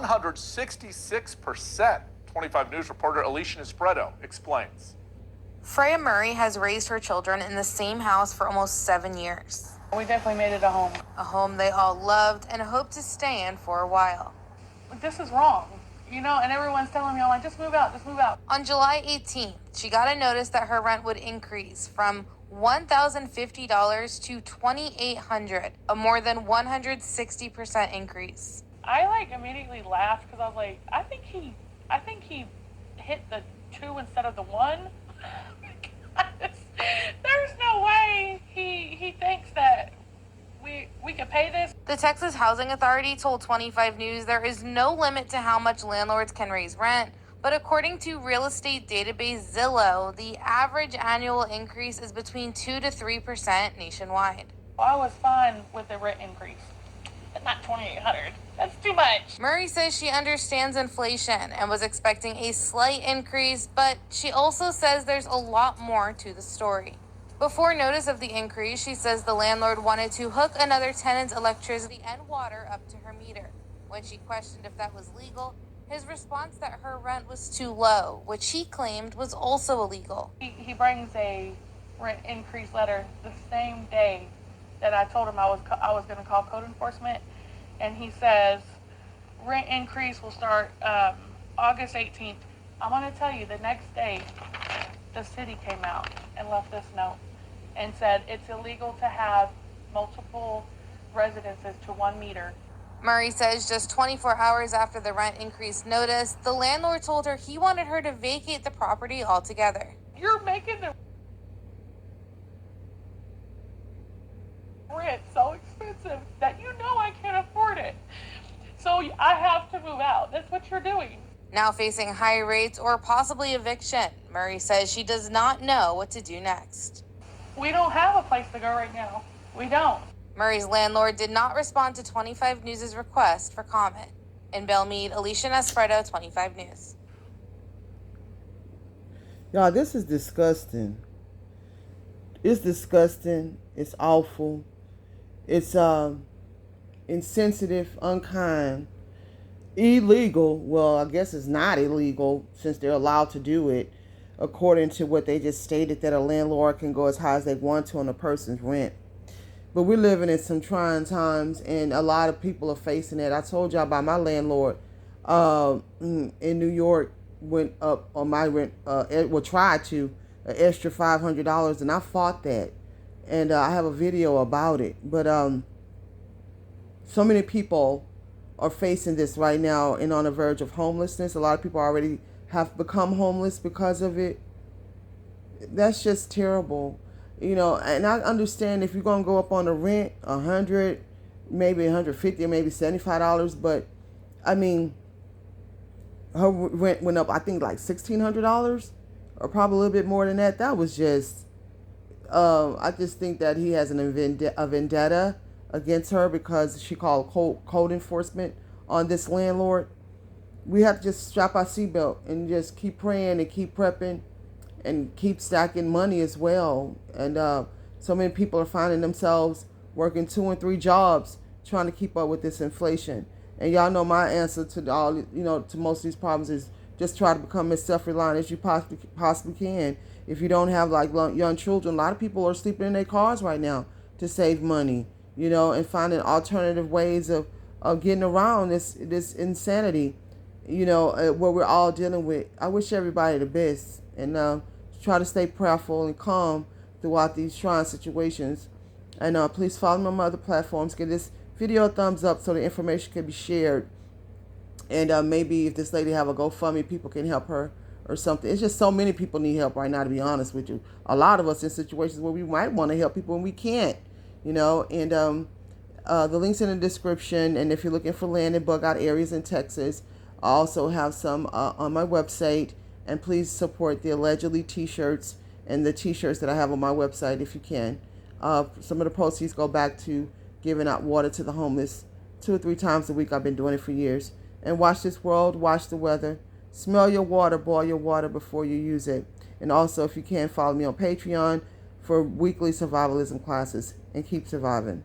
166%. 25 News reporter Alicia Nespreto explains. Freya Murray has raised her children in the same house for almost 7 years. We definitely made it a home. A home they all loved and hoped to stay in for a while. This is wrong, and everyone's telling me, just move out, just move out. On July 18th, she got a notice that her rent would increase from $1,050 to $2,800, a more than 160% increase. I immediately laughed because I was like, I think he hit the 2 instead of the 1. There's no way he thinks that we could pay this. The Texas Housing Authority told 25 News there is no limit to how much landlords can raise rent, but according to real estate database Zillow, the average annual increase is between 2 to 3% nationwide. I was fine with the rent increase, but not $2,800. That's too much. Murray says she understands inflation and was expecting a slight increase, but she also says there's a lot more to the story. Before notice of the increase, she says the landlord wanted to hook another tenant's electricity and water up to her meter. When she questioned if that was legal, his response that her rent was too low, which he claimed was also illegal. He brings a rent increase letter the same day that I told him I was going to call code enforcement, and he says rent increase will start August 18th. I'm going to tell you, the next day, the city came out and left this note and said it's illegal to have multiple residences to 1 meter. Murray says just 24 hours after the rent increase notice, the landlord told her he wanted her to vacate the property altogether. You're making the rent so expensive that I can't afford it. So I have to move out. That's what you're doing. Now facing high rates or possibly eviction, Murray says she does not know what to do next. We don't have a place to go right now. We don't. Murray's landlord did not respond to 25 News' request for comment. In Belmead, Alicia Nespreto, 25 News. Y'all, this is disgusting. It's disgusting. It's awful. It's insensitive, unkind, illegal. Well, I guess it's not illegal since they're allowed to do it, according to what they just stated, that a landlord can go as high as they want to on a person's rent. But we're living in some trying times, and a lot of people are facing it. I told y'all about my landlord in New York went up on my rent, tried to, an extra $500, and I fought that. And I have a video about it. But so many people are facing this right now and on the verge of homelessness. A lot of people already have become homeless because of it. That's just terrible. And I understand if you're going to go up on the rent, $100, maybe $150, maybe $75, but I mean, her rent went up, I think, like $1,600, or probably a little bit more than that. That was just, I just think that he has a vendetta against her because she called code enforcement on this landlord. We have to just strap our seatbelt and just keep praying and keep prepping and keep stacking money as well. And so many people are finding themselves working 2 and 3 jobs trying to keep up with this inflation. And y'all know my answer to to most of these problems is just try to become as self-reliant as you possibly can. If you don't have young children, a lot of people are sleeping in their cars right now to save money, and finding alternative ways of getting around this insanity, what we're all dealing with. I wish everybody the best, and try to stay prayerful and calm throughout these trying situations. And please follow me on my other platforms. Give this video a thumbs up so the information can be shared. And maybe if this lady have a GoFundMe, people can help her or something. It's just so many people need help right now, to be honest with you. A lot of us in situations where we might want to help people and we can't, And the link's in the description. And if you're looking for land in bug out areas in Texas, I also have some on my website. And please support the allegedly t-shirts and the t-shirts that I have on my website if you can. Some of the proceeds go back to giving out water to the homeless 2 or 3 times a week. I've been doing it for years. And watch this world, watch the weather. Smell your water, boil your water before you use it. And also, if you can, follow me on Patreon for weekly survivalism classes. And keep surviving.